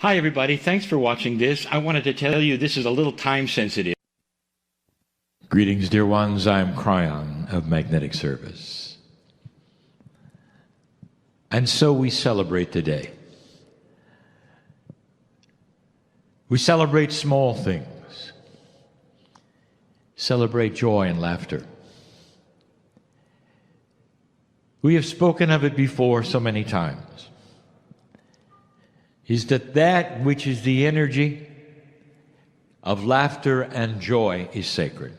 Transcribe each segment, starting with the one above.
Hi, everybody. Thanks for watching this. I wanted to tell you this is a little time sensitive. Greetings, dear ones. I'm Kryon of Magnetic Service. And so we celebrate today. We celebrate small things. Celebrate joy and laughter. We have spoken of it before so many times. Is that which is the energy of laughter and joy is sacred,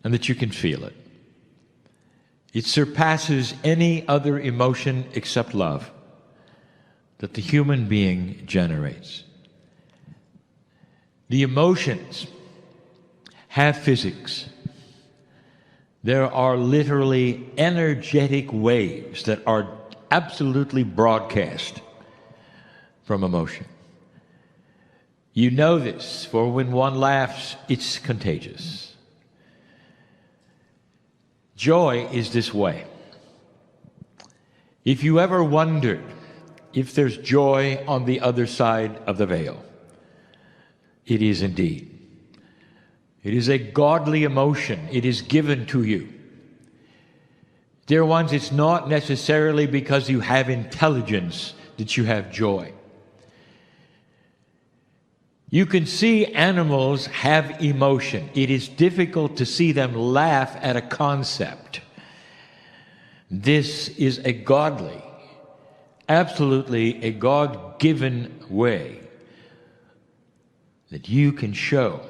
and that you can feel it. It surpasses any other emotion except love that the human being generates. The emotions have physics. There are literally energetic waves that are absolutely broadcast from emotion. You know this, for when one laughs, it's contagious. Joy is this way. If you ever wondered if there's joy on the other side of the veil, it is indeed. It is a godly emotion. It is given to you. Dear ones, it's not necessarily because you have intelligence that you have joy. You can see animals have emotion. It is difficult to see them laugh at a concept. This is a godly, absolutely a God-given way that you can show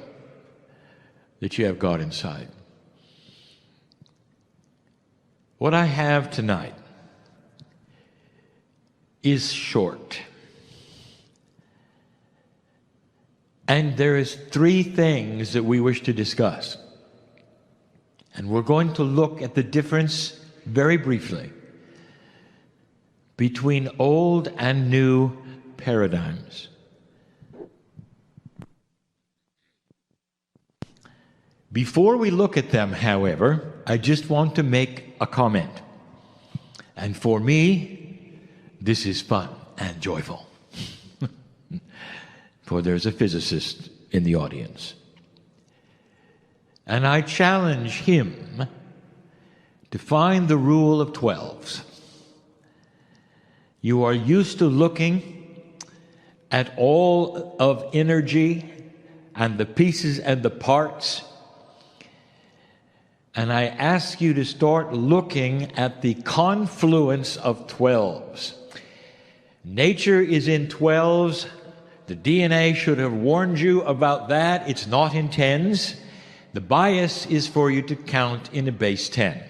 that you have God inside. What I have tonight is short. And there is three things that we wish to discuss. And we're going to look at the difference very briefly between old and new paradigms. Before we look at them, however, I just want to make a comment. And for me, this is fun and joyful. For there's a physicist in the audience. And I challenge him to find the rule of 12s. You are used to looking at all of energy and the pieces and the parts. And I ask you to start looking at the confluence of 12s. Nature is in 12s. The DNA should have warned you about that. It's not in 10s. The bias is for you to count in a base 10.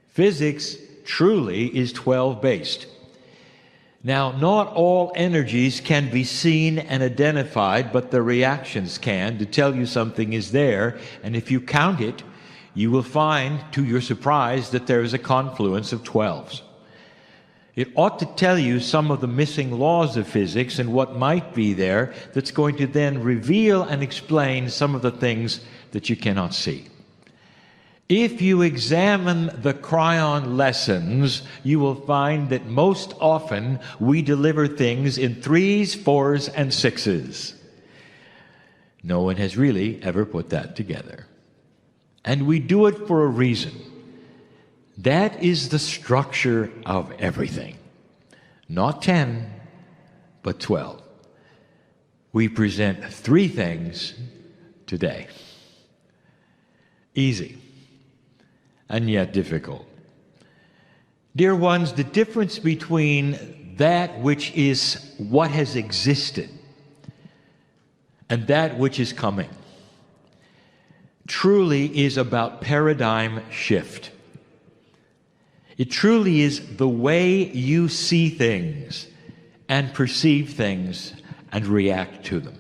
Physics truly is 12-based. Now, not all energies can be seen and identified, but the reactions can to tell you something is there. And if you count it, you will find, to your surprise, that there is a confluence of 12s. It ought to tell you some of the missing laws of physics and what might be there that's going to then reveal and explain some of the things that you cannot see. If you examine the Kryon lessons, you will find that most often we deliver things in 3s, 4s, and 6s. No one has really ever put that together. And we do it for a reason. That is the structure of everything. Not 10, but 12. We present 3 things today. Easy, and yet difficult. Dear ones, the difference between that which is what has existed and that which is coming truly is about paradigm shift. It truly is the way you see things and perceive things and react to them.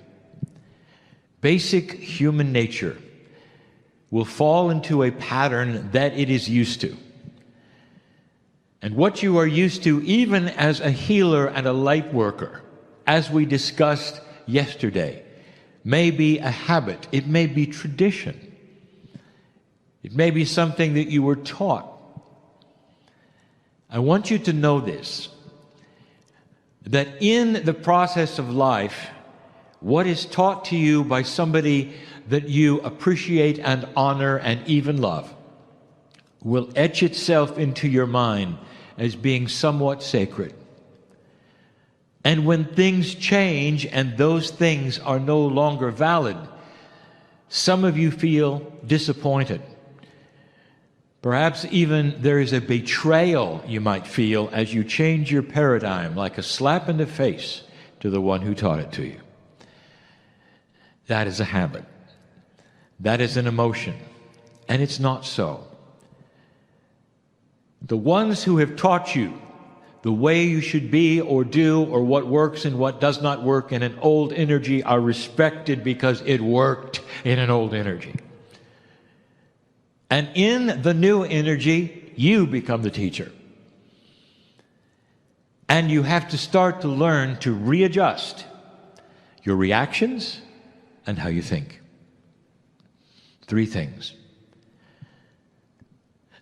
Basic human nature will fall into a pattern that it is used to. And what you are used to, even as a healer and a light worker, as we discussed yesterday, may be a habit. It may be tradition. It may be something that you were taught. I want you to know this. that in the process of life, what is taught to you by somebody that you appreciate and honor and even love will etch itself into your mind as being somewhat sacred. And when things change and those things are no longer valid, some of you feel disappointed. Perhaps even there is a betrayal you might feel as you change your paradigm, like a slap in the face to the one who taught it to you. That is a habit. That is an emotion. And it's not so. The ones who have taught you the way you should be or do, or what works and what does not work in an old energy, are respected because it worked in an old energy. And in the new energy, you become the teacher. And you have to start to learn to readjust your reactions and how you think. 3 things.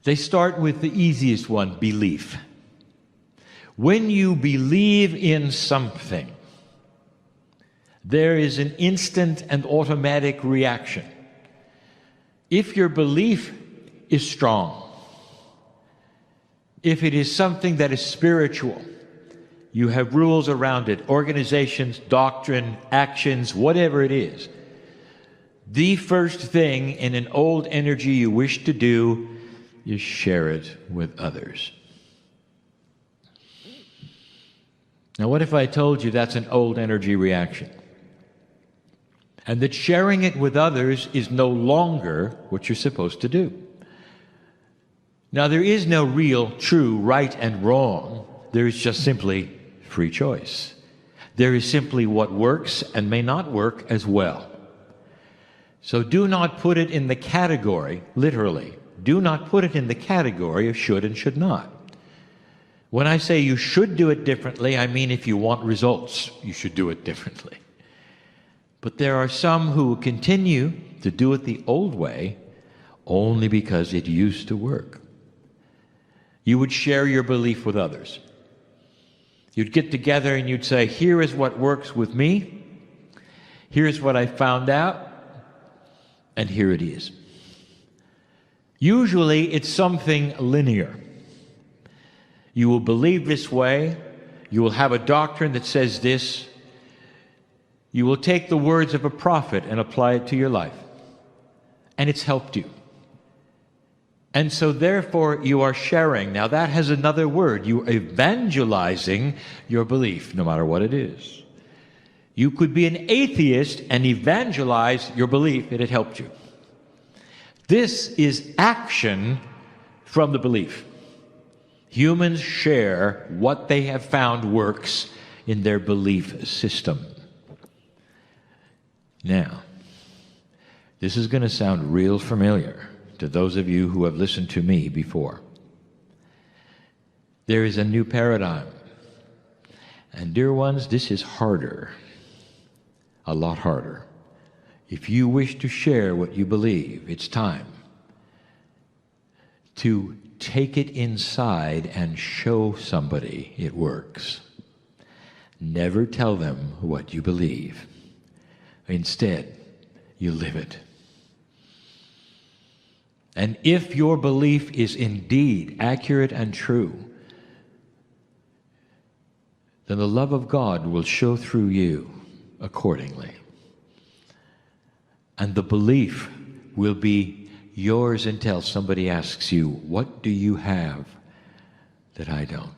They start with the easiest one, belief. When you believe in something, there is an instant and automatic reaction. If your belief is strong, if it is something that is spiritual, you have rules around it, organizations, doctrine, actions, whatever it is. The first thing in an old energy you wish to do is share it with others. Now, what if I told you that's an old energy reaction? And that sharing it with others is no longer what you're supposed to do. Now, there is no real, true, right and wrong. There is just simply free choice. There is simply what works and may not work as well. So do not put it in the category, literally, do not put it in the category of should and should not. When I say you should do it differently, I mean if you want results, you should do it differently. But there are some who continue to do it the old way only because it used to work. You would share your belief with others. You'd get together and you'd say, here is what works with me, here's what I found out, and here it is. Usually it's something linear. You will believe this way, you will have a doctrine that says this, you will take the words of a prophet and apply it to your life. And it's helped you. And so therefore you are sharing. Now that has another word. You are evangelizing your belief, no matter what it is. You could be an atheist and evangelize your belief that it helped you. This is action from the belief. Humans share what they have found works in their belief system. Now, this is going to sound real familiar to those of you who have listened to me before. There is a new paradigm. And dear ones, this is harder, a lot harder. If you wish to share what you believe, it's time to take it inside and show somebody it works. Never tell them what you believe. Instead, you live it. And if your belief is indeed accurate and true, then the love of God will show through you accordingly. And the belief will be yours until somebody asks you, what do you have that I don't?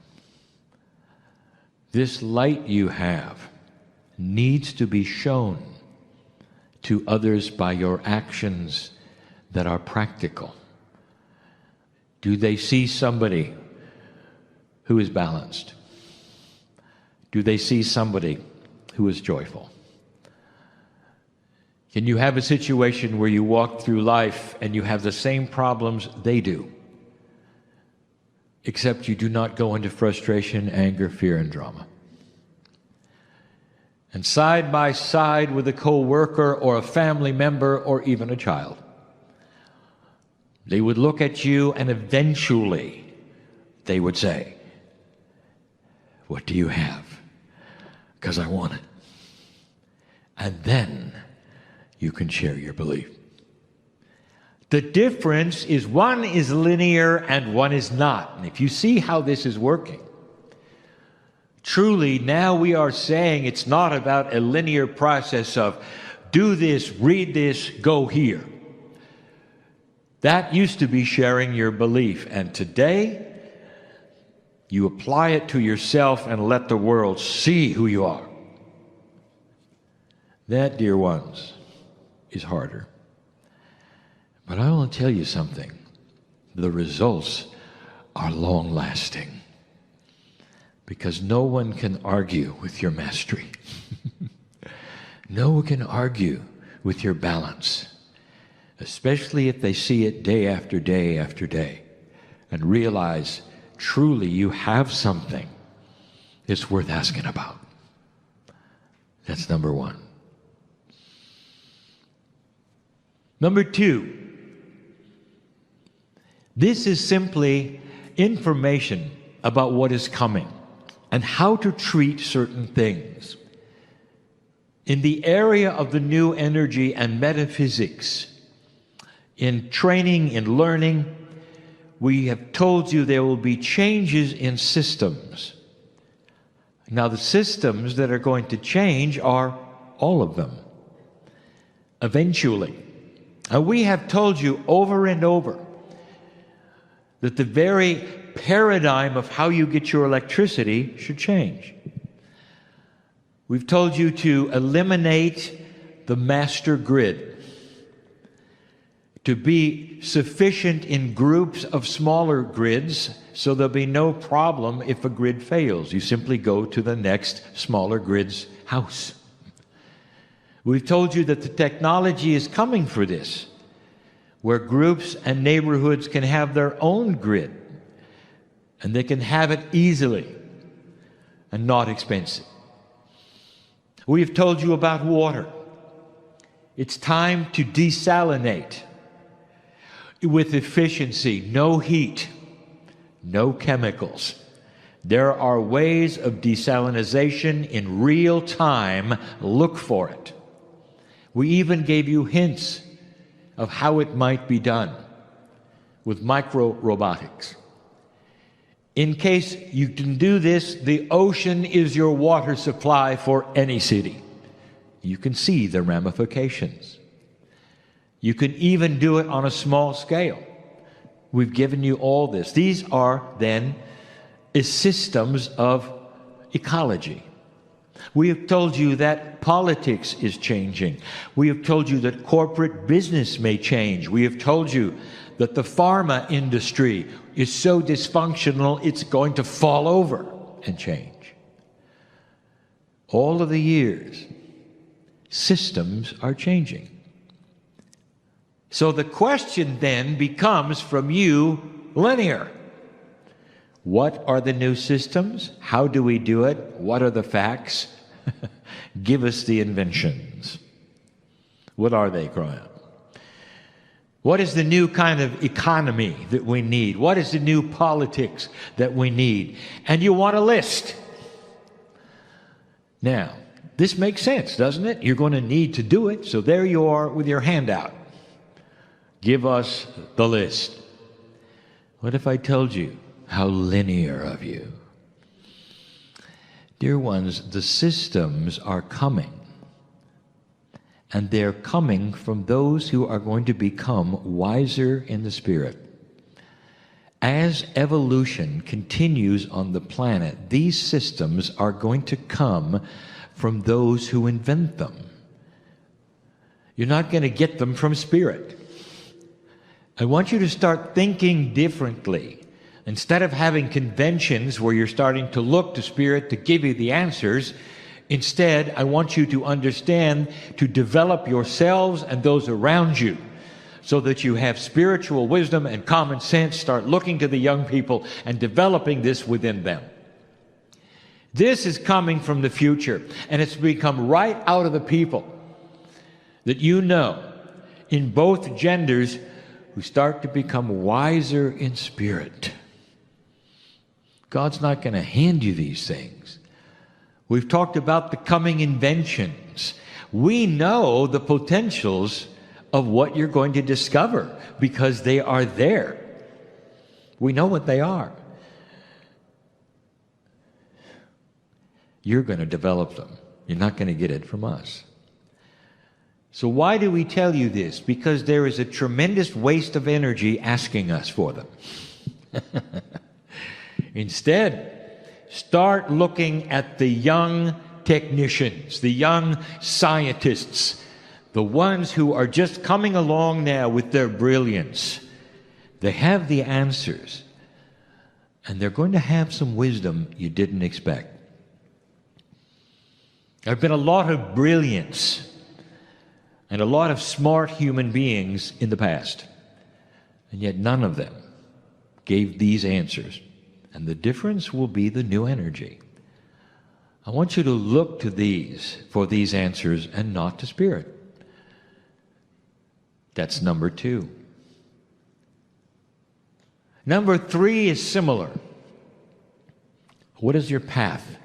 This light you have needs to be shown to others by your actions that are practical. Do they see somebody who is balanced? Do they see somebody who is joyful? Can you have a situation where you walk through life and you have the same problems they do, except you do not go into frustration, anger, fear, and drama? And side by side with a co-worker or a family member or even a child, they would look at you and eventually they would say, what do you have because I want it. And then you can share your belief. The difference is one is linear and one is not. And if you see how this is working, truly now we are saying it's not about a linear process of do this, read this, go here. That used to be sharing your belief. And today, you apply it to yourself and let the world see who you are. That, dear ones, is harder. But I want to tell you something. The results are long-lasting. Because no one can argue with your mastery. No one can argue with your balance. Especially if they see it day after day after day. And realize truly you have something it's worth asking about. That's number one. Number two. This is simply information about what is coming and how to treat certain things. In the area of the new energy and metaphysics, in training, in learning, we have told you there will be changes in systems. Now, the systems that are going to change are all of them, eventually. And we have told you over and over that the very paradigm of how you get your electricity should change. We've told you to eliminate the master grid, to be sufficient in groups of smaller grids so there'll be no problem if a grid fails. You simply go to the next smaller grid's house. We've told you that the technology is coming for this, where groups and neighborhoods can have their own grid, and they can have it easily and not expensive. We've told you about water. It's time to desalinate with efficiency, no heat, no chemicals. There are ways of desalination in real time. Look for it. We even gave you hints of how it might be done with micro-robotics. In case you can do this, the ocean is your water supply for any city. You can see the ramifications. You can even do it on a small scale. We've given you all this. These are then systems of ecology. We have told you that politics is changing. We have told you that corporate business may change. We have told you that the pharma industry is so dysfunctional it's going to fall over and change. All of the years, systems are changing. So the question then becomes from you, linear. What are the new systems? How do we do it? What are the facts? Give us the inventions. What are they, Kryon? What is the new kind of economy that we need? What is the new politics that we need? And you want a list. Now, this makes sense, doesn't it? You're going to need to do it, so there you are with your hand out. Give us the list. What if I told you how linear of you? Dear ones, the systems are coming. And they're coming from those who are going to become wiser in the Spirit. As evolution continues on the planet, these systems are going to come from those who invent them. You're not going to get them from Spirit. I want you to start thinking differently. Instead of having conventions where you're starting to look to Spirit to give you the answers, instead, I want you to understand to develop yourselves and those around you so that you have spiritual wisdom and common sense. Start looking to the young people and developing this within them. This is coming from the future, and it's become right out of the people that you know in both genders who start to become wiser in spirit. God's not going to hand you these things. We've talked about the coming inventions. We know the potentials of what you're going to discover because they are there. We know what they are. You're going to develop them. You're not going to get it from us. So why do we tell you this? Because there is a tremendous waste of energy asking us for them. Instead, start looking at the young technicians, the young scientists, the ones who are just coming along now with their brilliance. They have the answers, and they're going to have some wisdom you didn't expect. There have been a lot of brilliance and a lot of smart human beings in the past, and yet none of them gave these answers. And the difference will be the new energy. I want you to look to these for these answers and not to spirit. That's number 2. Number 3 is similar. What is your path?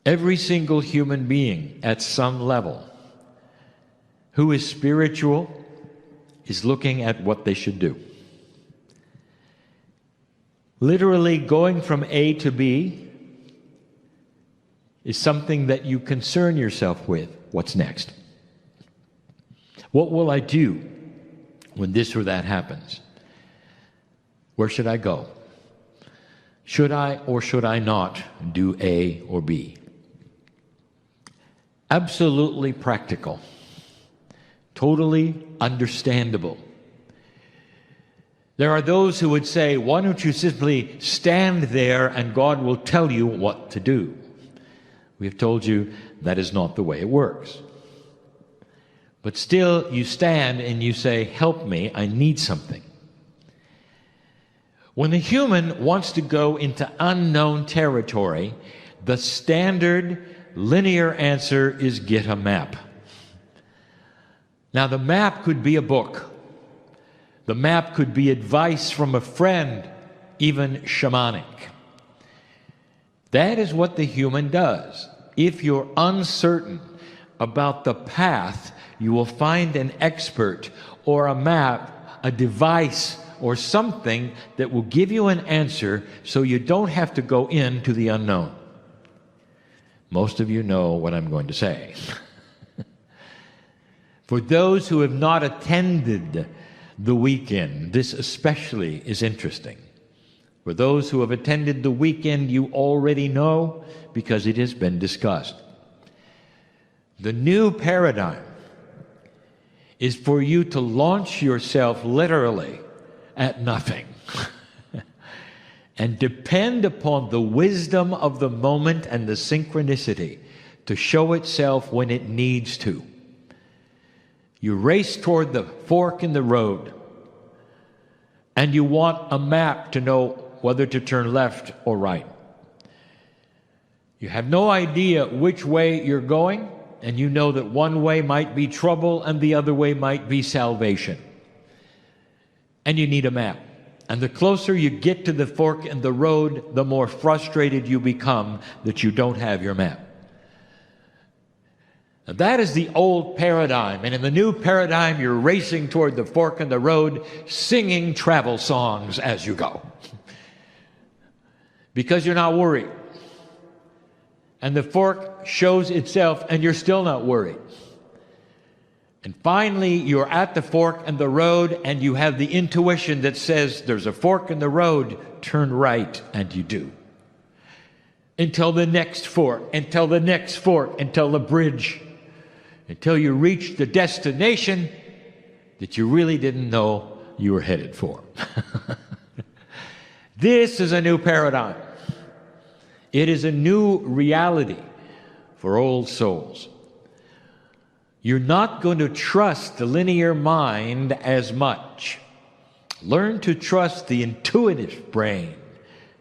Every single human being at some level who is spiritual is looking at what they should do. Literally going from A to B is something that you concern yourself with. What's next? What will I do when this or that happens? Where should I go? Should I or should I not do A or B? Absolutely practical. Totally understandable. There are those who would say, why don't you simply stand there and God will tell you what to do? We have told you that is not the way it works. But still, you stand and you say, help me, I need something. When a human wants to go into unknown territory, the standard linear answer is get a map. Now, the map could be a book. The map could be advice from a friend, even shamanic. That is what the human does. If you're uncertain about the path, you will find an expert or a map, a device, or something that will give you an answer so you don't have to go into the unknown. Most of you know what I'm going to say. For those who have not attended the weekend, this especially is interesting. For those who have attended the weekend, you already know because it has been discussed. The new paradigm is for you to launch yourself literally at nothing and depend upon the wisdom of the moment and the synchronicity to show itself when it needs to. You race toward the fork in the road, and you want a map to know whether to turn left or right. You have no idea which way you're going, and you know that one way might be trouble and the other way might be salvation. And you need a map. And the closer you get to the fork in the road, the more frustrated you become that you don't have your map. Now, that is the old paradigm. And in the new paradigm, you're racing toward the fork in the road, singing travel songs as you go. Because you're not worried. And the fork shows itself, and you're still not worried. And finally, you're at the fork in the road, and you have the intuition that says, there's a fork in the road, turn right, and you do. Until the next fork, until the next fork, until the bridge, until you reach the destination that you really didn't know you were headed for. This is a new paradigm. It is a new reality for old souls. You're not going to trust the linear mind as much. Learn to trust the intuitive brain,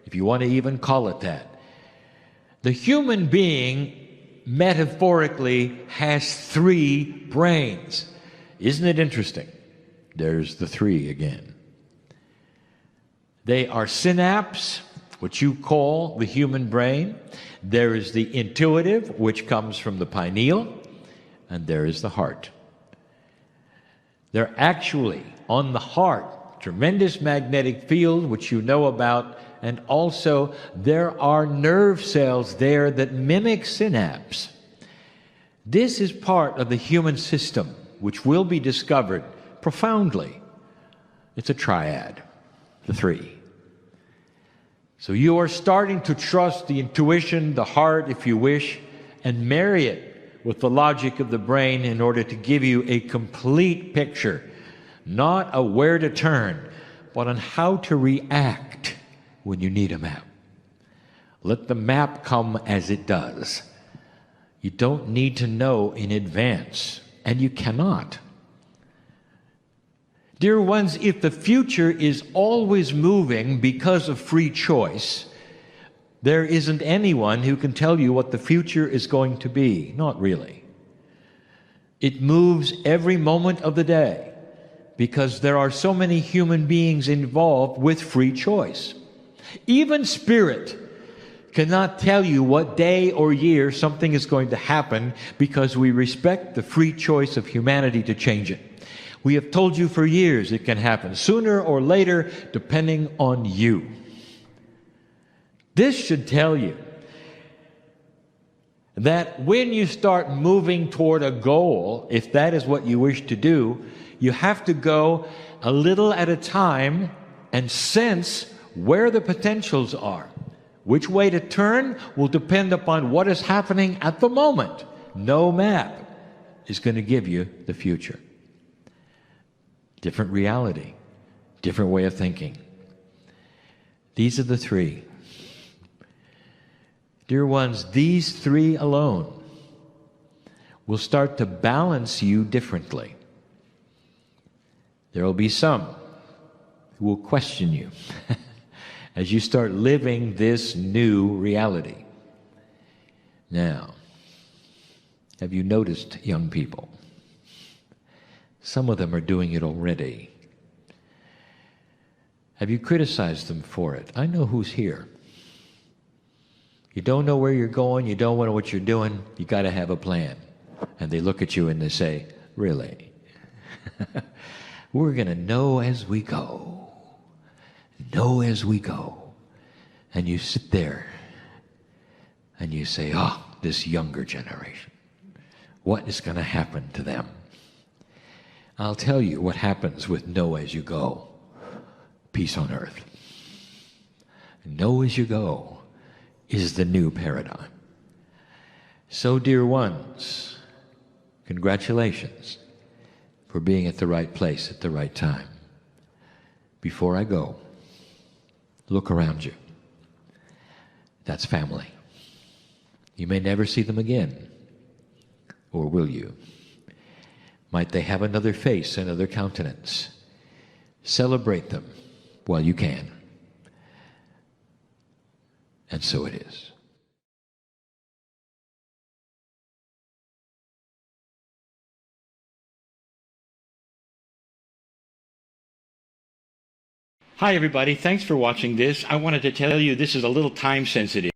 if you want to even call it that. The human being, metaphorically, has 3 brains. Isn't it interesting? There's the 3 again. They are synapse, what you call the human brain. There is the intuitive, which comes from the pineal, and there is the heart. They're actually on the heart, tremendous magnetic field, which you know about, and also there are nerve cells there that mimic synapse. This is part of the human system, which will be discovered profoundly. It's a triad, the three. So you are starting to trust the intuition, the heart, if you wish, and marry it with the logic of the brain in order to give you a complete picture, not a where to turn, but on how to react when you need a map. Let the map come as it does. You don't need to know in advance, and you cannot. Dear ones, if the future is always moving because of free choice, there isn't anyone who can tell you what the future is going to be. Not really. It moves every moment of the day because there are so many human beings involved with free choice. Even spirit cannot tell you what day or year something is going to happen because we respect the free choice of humanity to change it. We have told you for years it can happen sooner or later, depending on you. This should tell you that when you start moving toward a goal, if that is what you wish to do, you have to go a little at a time and sense where the potentials are. Which way to turn will depend upon what is happening at the moment. No map is going to give you the future. Different reality, different way of thinking. These are the three. Dear ones, these three alone will start to balance you differently. There will be some who will question you as you start living this new reality. Now, have you noticed, young people? Some of them are doing it already. Have you criticized them for it? I know who's here. You don't know where you're going, you don't know what you're doing, you got to have a plan. And they look at you and they say, really? We're going to know as we go. Know as we go. And you sit there and you say, oh, this younger generation, what is going to happen to them? I'll tell you what happens with know as you go. Peace on earth. Know as you go is the new paradigm. So, dear ones, congratulations for being at the right place at the right time. Before I go, look around you. That's family. You may never see them again, or will you? Might they have another face, another countenance? Celebrate them while you can. And so it is. Hi, everybody. Thanks for watching this. I wanted to tell you this is a little time sensitive.